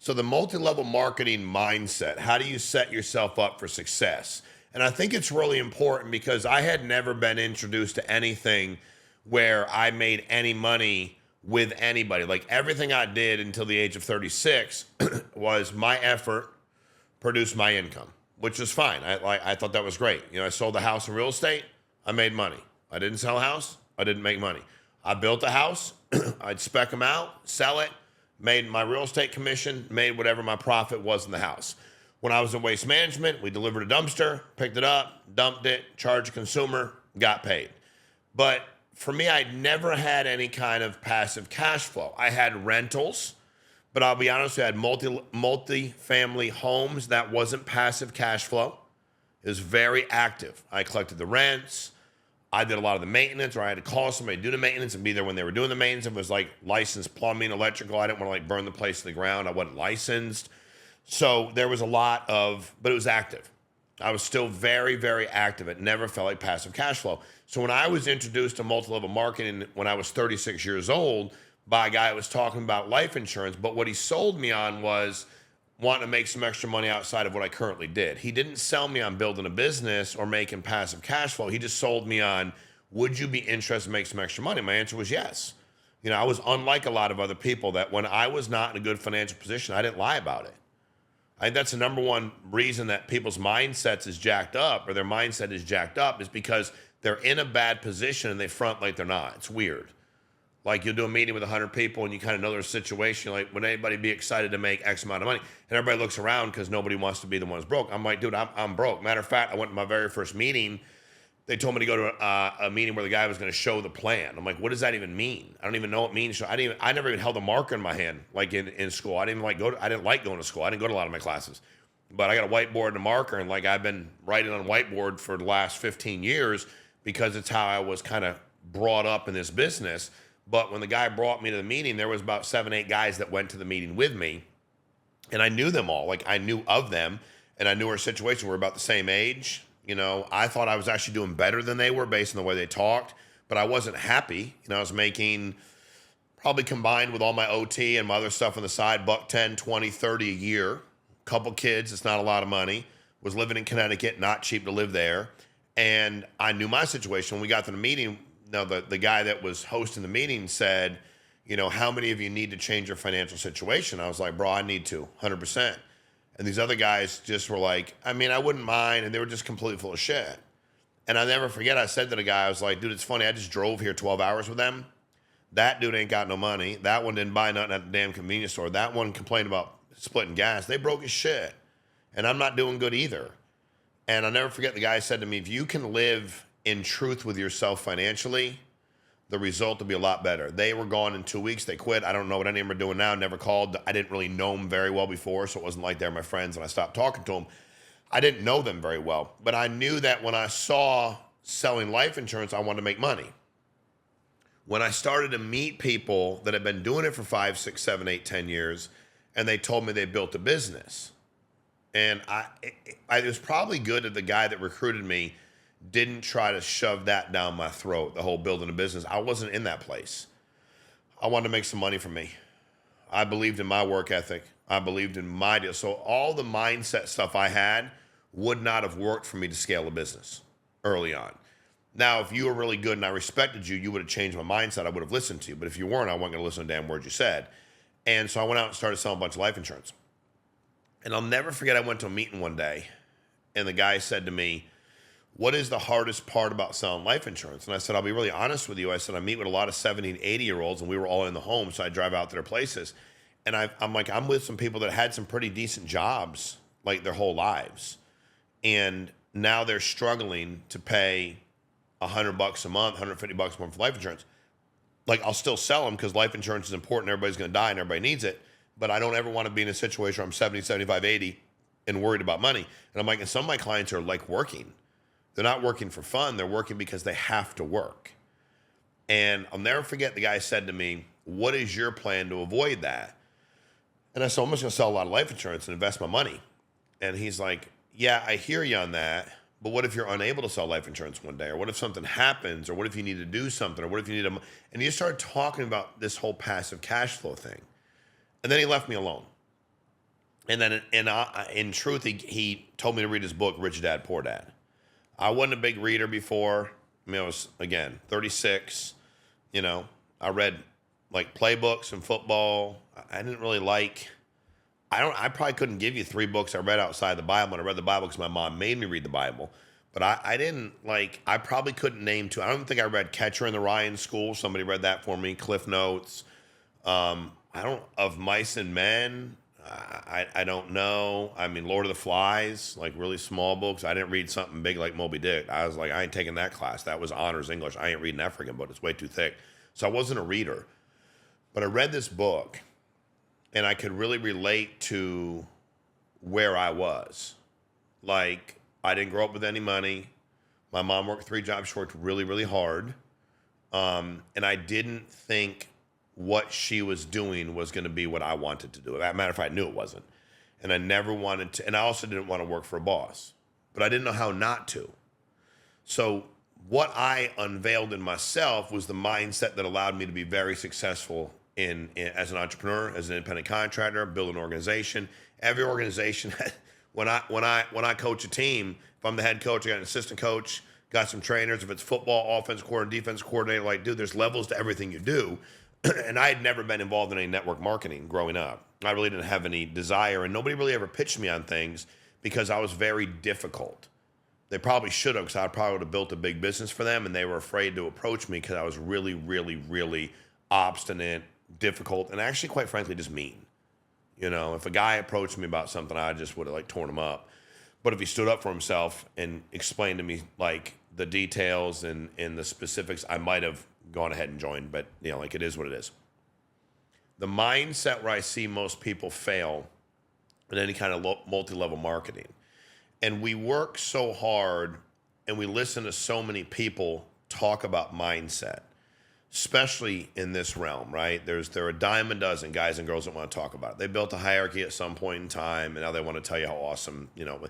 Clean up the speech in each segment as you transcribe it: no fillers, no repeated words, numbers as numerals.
So the multi-level marketing mindset, how do you set yourself up for success? And I think it's really important because I had never been introduced to anything where I made any money with anybody. Like everything I did until the age of 36 was my effort produced my income, which is fine. I thought that was great. You know, I sold a house in real estate, I made money. I didn't sell a house, I didn't make money. I built a house, I'd spec them out, sell it, made my real estate commission, made whatever my profit was in the house. When I was in waste management, we delivered a dumpster, picked it up, dumped it, charged a consumer, got paid. But for me, I never had any kind of passive cash flow. I had rentals, but I'll be honest, I had multi-family homes. That wasn't passive cash flow. It was very active. I collected the rents. I did a lot of the maintenance, or I had to call somebody to do the maintenance and be there when they were doing the maintenance. It was like licensed plumbing, electrical. I didn't want to like burn the place to the ground. I wasn't licensed. So there was a lot of, but it was active. I was still very, very active. It never felt like passive cash flow. So when I was introduced to multi-level marketing when I was 36 years old by a guy that was talking about life insurance, but what he sold me on was wanting to make some extra money outside of what I currently did. He didn't sell me on building a business or making passive cash flow. He just sold me on, would you be interested in making some extra money? My answer was yes. You know, I was unlike a lot of other people that when I was not in a good financial position, I didn't lie about it. I think that's the number one reason that people's mindsets is jacked up, or their mindset is jacked up, is because they're in a bad position and they front like they're not. It's weird. Like you'll do a meeting with 100 people and you kind of know their situation. Like, would anybody be excited to make X amount of money? And everybody looks around because nobody wants to be the one who's broke. I'm like, dude, I'm broke. Matter of fact, I went to my very first meeting. They told me to go to a meeting where the guy was going to show the plan. I'm like, what does that even mean? I don't even know what it means. I never even held a marker in my hand, like in school. I didn't like going to school. I didn't go to a lot of my classes, but I got a whiteboard and a marker, and like I've been writing on whiteboard for the last 15 years because it's how I was kind of brought up in this business. But when the guy brought me to the meeting, there was about 7, 8 guys that went to the meeting with me, and I knew them all. Like I knew of them, and I knew our situation. We're about the same age. You know, I thought I was actually doing better than they were based on the way they talked, but I wasn't happy. You know, I was making probably combined with all my OT and my other stuff on the side, buck 10, 20, 30 a year. Couple kids, it's not a lot of money. Was living in Connecticut, not cheap to live there. And I knew my situation. When we got to the meeting, the guy that was hosting the meeting said, you know, how many of you need to change your financial situation? I was like, bro, I need to, 100%. And these other guys just were like, I mean, I wouldn't mind. And they were just completely full of shit. And I'll never forget, I said to the guy, I was like, dude, it's funny. I just drove here 12 hours with them. That dude ain't got no money. That one didn't buy nothing at the damn convenience store. That one complained about splitting gas. They broke his shit. And I'm not doing good either. And I'll never forget, the guy said to me, if you can live in truth with yourself financially, the result will be a lot better. They were gone in 2 weeks. They quit. I don't know what any of them are doing now. Never called. I didn't really know them very well before, so it wasn't like they're my friends, and I stopped talking to them. I didn't know them very well, but I knew that when I saw selling life insurance, I wanted to make money. When I started to meet people that had been doing it for 5, 6, 7, 8, 10 years, and they told me they built a business, and it was probably good that the guy that recruited me didn't try to shove that down my throat, the whole building a business. I wasn't in that place. I wanted to make some money for me. I believed in my work ethic. I believed in my deal. So all the mindset stuff I had would not have worked for me to scale a business early on. Now, if you were really good and I respected you, you would have changed my mindset. I would have listened to you. But if you weren't, I wasn't going to listen to a damn word you said. And so I went out and started selling a bunch of life insurance. And I'll never forget, I went to a meeting one day, and the guy said to me, what is the hardest part about selling life insurance? And I said, I'll be really honest with you. I said, I meet with a lot of 70 and 80-year-olds, and we were all in the home, so I drive out to their places. And I'm with some people that had some pretty decent jobs, like their whole lives. And now they're struggling to pay $100 a month, $150 a month for life insurance. Like, I'll still sell them because life insurance is important. Everybody's going to die and everybody needs it. But I don't ever want to be in a situation where I'm 70, 75, 80 and worried about money. And I'm like, and some of my clients are like working. They're not working for fun. They're working because they have to work. And I'll never forget, the guy said to me, what is your plan to avoid that? And I said, I'm just going to sell a lot of life insurance and invest my money. And he's like, yeah, I hear you on that. But what if you're unable to sell life insurance one day? Or what if something happens? Or what if you need to do something? Or what if you need a... And he started talking about this whole passive cash flow thing. And then he left me alone. And then in truth, he told me to read his book, Rich Dad, Poor Dad. I wasn't a big reader before. I mean, I was, again, 36. You know, I read like playbooks and football. I didn't really like, I probably couldn't give you 3 books I read outside the Bible. And I read the Bible because my mom made me read the Bible. But I didn't like, I probably couldn't name 2. I don't think I read Catcher in the Rye in school. Somebody read that for me, Cliff Notes. I don't, of Mice and Men. I don't know. I mean, Lord of the Flies, like really small books. I didn't read something big like Moby Dick. I was like, I ain't taking that class. That was honors English. I ain't reading that freaking book. It's way too thick. So I wasn't a reader. But I read this book and I could really relate to where I was. Like, I didn't grow up with any money. My mom worked 3 jobs. She worked really, really hard. And I didn't think what she was doing was going to be what I wanted to do. As a matter of fact, I knew it wasn't. And I never wanted to, and I also didn't want to work for a boss, but I didn't know how not to. So what I unveiled in myself was the mindset that allowed me to be very successful in as an entrepreneur, as an independent contractor, build an organization. Every organization, when I coach a team, if I'm the head coach, I got an assistant coach, got some trainers. If it's football, offense coordinator, defense coordinator, like, dude, there's levels to everything you do. And I had never been involved in any network marketing growing up. I really didn't have any desire, and nobody really ever pitched me on things because I was very difficult. They probably should have, because I probably would have built a big business for them, and they were afraid to approach me because I was really, really, really obstinate, difficult, and actually, quite frankly, just mean. You know, if a guy approached me about something, I just would have like torn him up. But if he stood up for himself and explained to me like the details and the specifics, I might have gone ahead and joined. But you know, like, it is what it is. The mindset where I see most people fail in any kind of multi-level marketing, and we work so hard and we listen to so many people talk about mindset, especially in this realm, right? There are a dime a dozen guys and girls that want to talk about it. They built a hierarchy at some point in time, and now they want to tell you how awesome, you know.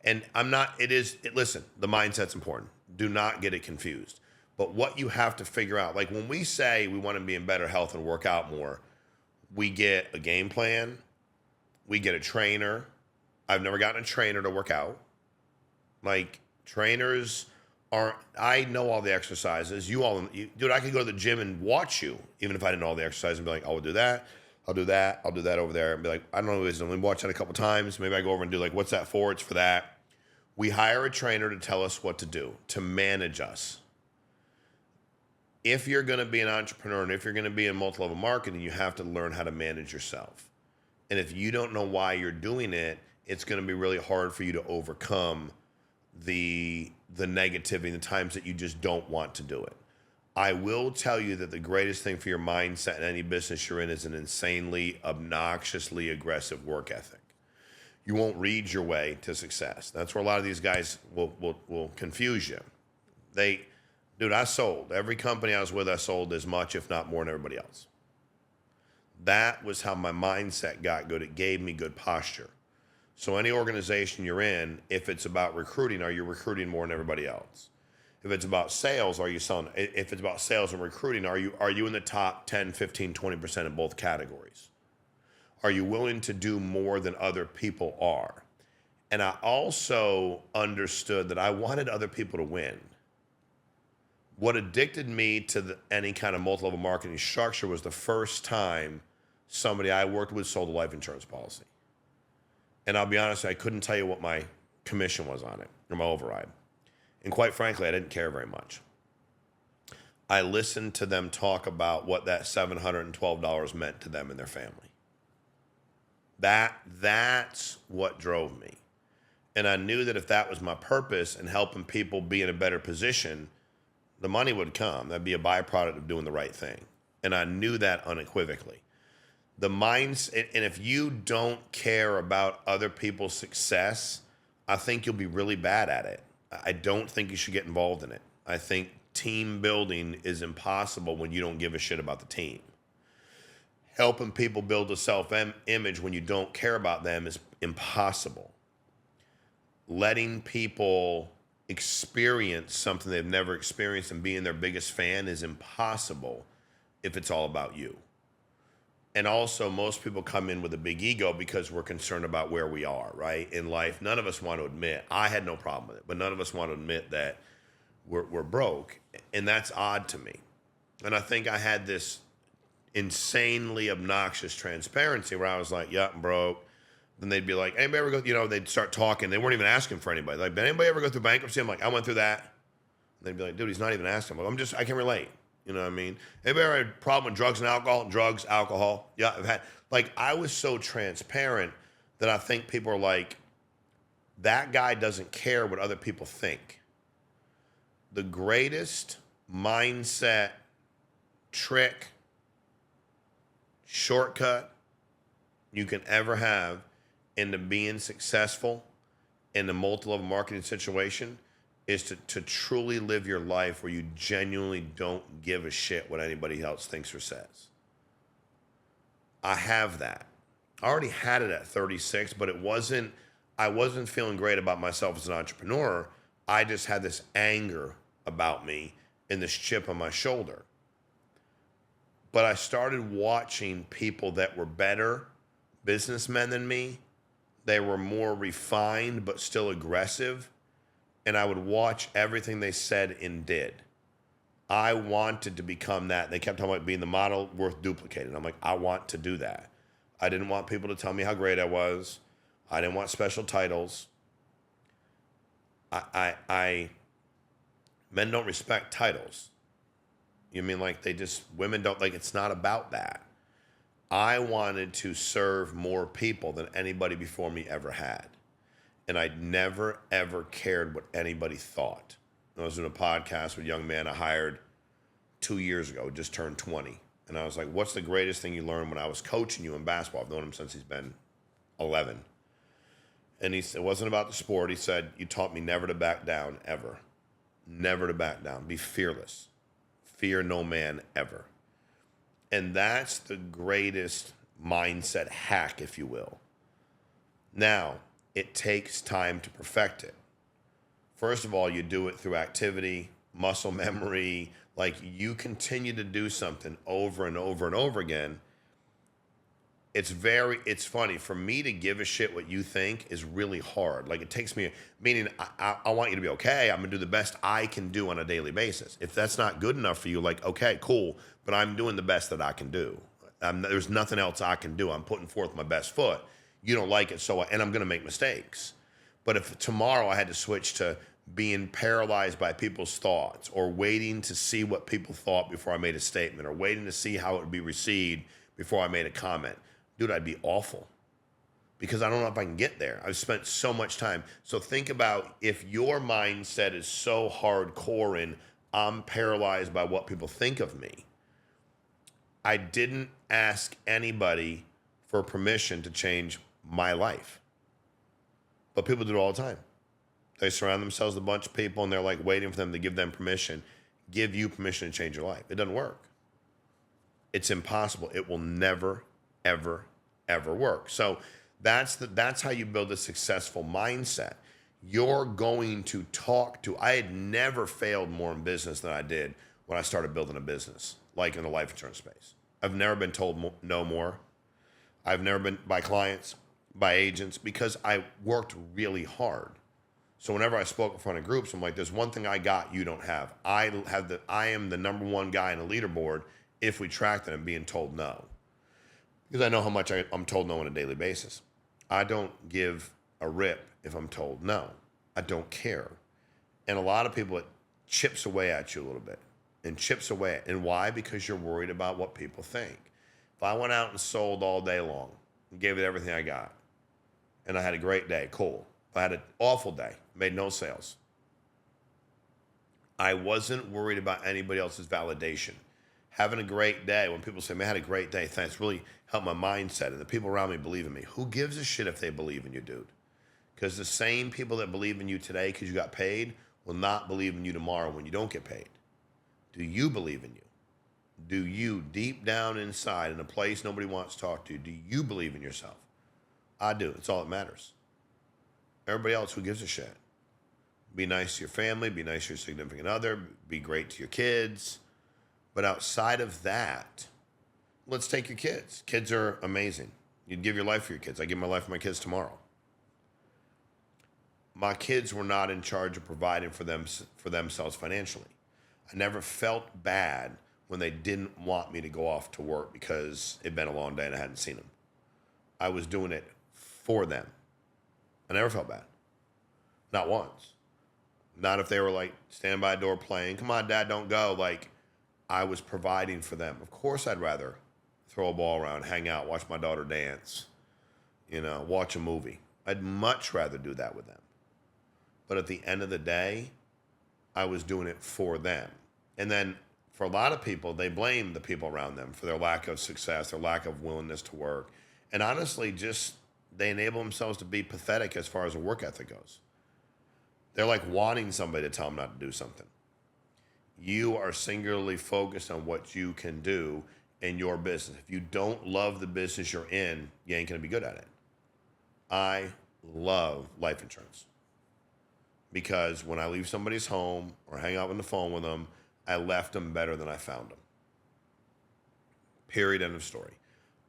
And I'm not, listen, the mindset's important. Do not get it confused. But what you have to figure out, like when we say we want to be in better health and work out more, we get a game plan, we get a trainer. I've never gotten a trainer to work out. Like, trainers aren't, I know all the exercises. Dude, I could go to the gym and watch you, even if I didn't know all the exercises, and be like, oh, I'll do that. I'll do that. I'll do that over there. And be like, I don't know what it is. Let me watch that a couple times. Maybe I go over and do like, what's that for? It's for that. We hire a trainer to tell us what to do, to manage us. If you're going to be an entrepreneur and if you're going to be in multi-level marketing, you have to learn how to manage yourself. And if you don't know why you're doing it, it's going to be really hard for you to overcome the negativity, the times that you just don't want to do it. I will tell you that the greatest thing for your mindset in any business you're in is an insanely, obnoxiously aggressive work ethic. You won't read your way to success. That's where a lot of these guys will confuse you. Dude, I sold. Every company I was with, I sold as much, if not more, than everybody else. That was how my mindset got good. It gave me good posture. So any organization you're in, if it's about recruiting, are you recruiting more than everybody else? If it's about sales, are you selling? If it's about sales and recruiting, are you in the top 10, 15, 20% in both categories? Are you willing to do more than other people are? And I also understood that I wanted other people to win. What addicted me to any kind of multi-level marketing structure was the first time somebody I worked with sold a life insurance policy. And I'll be honest, I couldn't tell you what my commission was on it, or my override. And quite frankly, I didn't care very much. I listened to them talk about what that $712 meant to them and their family. That's what drove me. And I knew that if that was my purpose and helping people be in a better position, the money would come. That'd be a byproduct of doing the right thing. And I knew that unequivocally. The mindset, and if you don't care about other people's success, I think you'll be really bad at it. I don't think you should get involved in it. I think team building is impossible when you don't give a shit about the team. Helping people build a self-image when you don't care about them is impossible. Letting people experience something they've never experienced and being their biggest fan is impossible if it's all about you. And also, most people come in with a big ego because we're concerned about where we are, right? In life, none of us want to admit, I had no problem with it, but none of us want to admit that we're broke. And that's odd to me. And I think I had this insanely obnoxious transparency where I was like, yeah, I'm broke. Then they'd be like, anybody ever go, they'd start talking. They weren't even asking for anybody. Like, did anybody ever go through bankruptcy? I'm like, I went through that. And they'd be like, dude, he's not even asking. I'm like, I can relate. You know what I mean? Anybody ever had a problem with drugs and alcohol? Drugs, alcohol. Yeah, I've had, like, I was so transparent that I think people are like, that guy doesn't care what other people think. The greatest mindset trick, shortcut you can ever have into being successful in the multi-level marketing situation is to truly live your life where you genuinely don't give a shit what anybody else thinks or says. I have that. I already had it at 36, but I wasn't feeling great about myself as an entrepreneur. I just had this anger about me and this chip on my shoulder. But I started watching people that were better businessmen than me. They were more refined, but still aggressive. And I would watch everything they said and did. I wanted to become that. They kept talking about being the model worth duplicating. I'm like, I want to do that. I didn't want people to tell me how great I was. I didn't want special titles. Men don't respect titles. You mean like women don't, like, it's not about that. I wanted to serve more people than anybody before me ever had. And I never, ever cared what anybody thought. I was in a podcast with a young man I hired 2 years ago, just turned 20. And I was like, what's the greatest thing you learned when I was coaching you in basketball? I've known him since he's been 11. And he said, it wasn't about the sport. He said, you taught me never to back down, ever. Never to back down. Be fearless. Fear no man ever. And that's the greatest mindset hack, if you will. Now, it takes time to perfect it. First of all, you do it through activity, muscle memory. Like, you continue to do something over and over and over again. It's funny. For me to give a shit what you think is really hard. Like, it takes me, meaning I want you to be okay. I'm going to do the best I can do on a daily basis. If that's not good enough for you, like, okay, cool, but I'm doing the best that I can do. There's nothing else I can do. I'm putting forth my best foot. You don't like it, and I'm going to make mistakes. But if tomorrow I had to switch to being paralyzed by people's thoughts, or waiting to see what people thought before I made a statement, or waiting to see how it would be received before I made a comment, dude, I'd be awful, because I don't know if I can get there. I've spent so much time. So think about if your mindset is so hardcore in I'm paralyzed by what people think of me. I didn't ask anybody for permission to change my life. But people do it all the time. They surround themselves with a bunch of people and they're like waiting for them to give them permission, give you permission to change your life. It doesn't work. It's impossible. It will never, ever, ever work. So that's how you build a successful mindset. You're going to talk to, I had never failed more in business than I did when I started building a business, like in the life insurance space. I've never been told no more. I've never been by clients, by agents, because I worked really hard. So whenever I spoke in front of groups, I'm like, there's one thing I got you don't have. I am the number one guy in a leaderboard if we track that I'm being told no. Because I know how much I'm told no on a daily basis. I don't give a rip if I'm told no. I don't care. And a lot of people, it chips away at you a little bit. And chips away. And why? Because you're worried about what people think. If I went out and sold all day long and gave it everything I got, and I had a great day, cool. If I had an awful day, made no sales, I wasn't worried about anybody else's validation. Having a great day, when people say, man, I had a great day, thanks, really helped my mindset, and the people around me believe in me. Who gives a shit if they believe in you, dude? Because the same people that believe in you today because you got paid will not believe in you tomorrow when you don't get paid. Do you believe in you? Do you, deep down inside, in a place nobody wants to talk to, do you believe in yourself? I do. It's all that matters. Everybody else, who gives a shit? Be nice to your family, be nice to your significant other, be great to your kids. But outside of that, let's take your kids. Kids are amazing. You'd give your life for your kids. I give my life for my kids tomorrow. My kids were not in charge of providing for themselves financially. I never felt bad when they didn't want me to go off to work because it'd been a long day and I hadn't seen them. I was doing it for them. I never felt bad. Not once. Not if they were like standing by a door playing, come on, Dad, don't go. Like, I was providing for them. Of course, I'd rather throw a ball around, hang out, watch my daughter dance, watch a movie. I'd much rather do that with them. But at the end of the day, I was doing it for them. And then for a lot of people, they blame the people around them for their lack of success, their lack of willingness to work. And honestly, just they enable themselves to be pathetic as far as a work ethic goes. They're like wanting somebody to tell them not to do something. You are singularly focused on what you can do in your business. If you don't love the business you're in, you ain't going to be good at it. I love life insurance because when I leave somebody's home or hang out on the phone with them, I left them better than I found them. Period. End of story.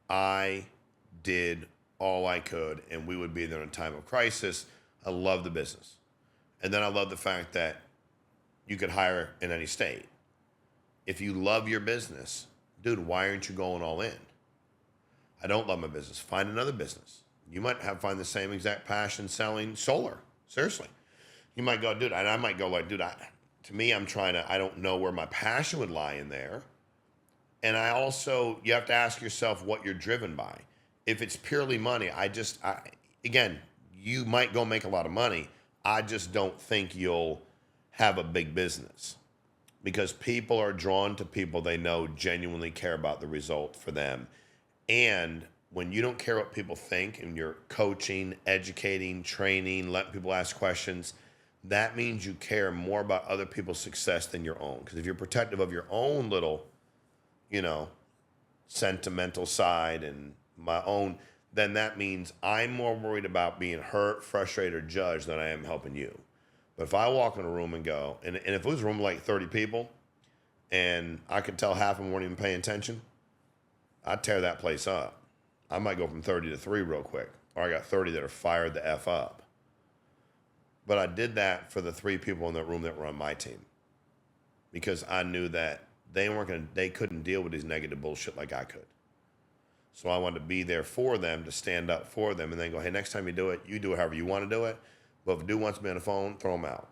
I did all I could, and we would be there in a time of crisis. I love the business. And then I love the fact that you could hire in any state. If you love your business, dude, why aren't you going all in? I don't love my business. Find another business. You might find the same exact passion selling solar. Seriously. You might go, dude, and I might go like, dude, to me, I don't know where my passion would lie in there. And you have to ask yourself what you're driven by. If it's purely money, again, you might go make a lot of money. I just don't think you'll have a big business because people are drawn to people they know genuinely care about the result for them. And when you don't care what people think and you're coaching, educating, training, letting people ask questions, that means you care more about other people's success than your own. Because if you're protective of your own little, sentimental side and my own, then that means I'm more worried about being hurt, frustrated, or judged than I am helping you. But if I walk in a room and go, and if it was a room of like 30 people and I could tell half of them weren't even paying attention, I'd tear that place up. I might go from 30 to 3 real quick. Or I got 30 that are fired the F up. But I did that for the 3 people in that room that were on my team. Because I knew that they couldn't deal with these negative bullshit like I could. So I wanted to be there for them, to stand up for them, and then go, hey, next time you do it however you want to do it. But if a dude wants to be on the phone, throw him out.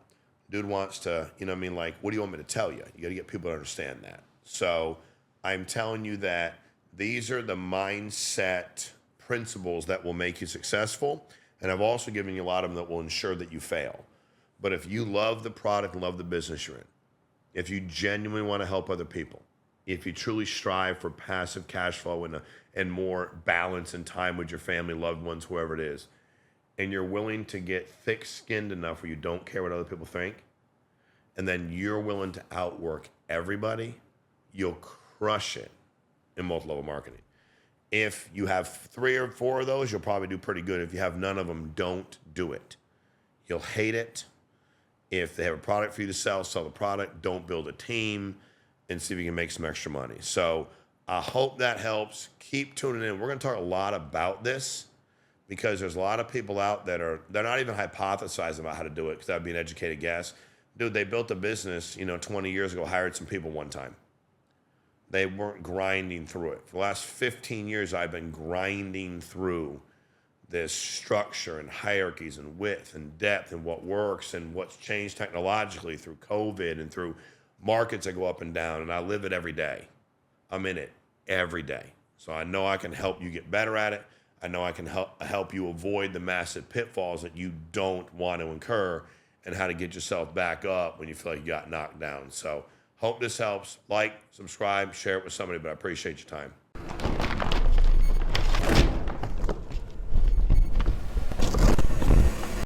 Dude wants to, like, what do you want me to tell you? You got to get people to understand that. So I'm telling you that these are the mindset principles that will make you successful. And I've also given you a lot of them that will ensure that you fail. But if you love the product and love the business you're in, if you genuinely want to help other people, if you truly strive for passive cash flow and more balance and time with your family, loved ones, whoever it is, and you're willing to get thick-skinned enough where you don't care what other people think, and then you're willing to outwork everybody, you'll crush it in multi-level marketing. If you have 3 or 4 of those, you'll probably do pretty good. If you have none of them, don't do it. You'll hate it. If they have a product for you to sell the product. Don't build a team and see if you can make some extra money. So I hope that helps. Keep tuning in. We're going to talk a lot about this because there's a lot of people out they're not even hypothesizing about how to do it because that would be an educated guess. Dude, they built a business, 20 years ago, hired some people one time. They weren't grinding through it. For the last 15 years, I've been grinding through this structure and hierarchies and width and depth and what works and what's changed technologically through COVID and through markets that go up and down. And I live it every day. I'm in it every day. So I know I can help you get better at it. I know I can help you avoid the massive pitfalls that you don't want to incur and how to get yourself back up when you feel like you got knocked down. So hope this helps. Like, subscribe, share it with somebody, but I appreciate your time.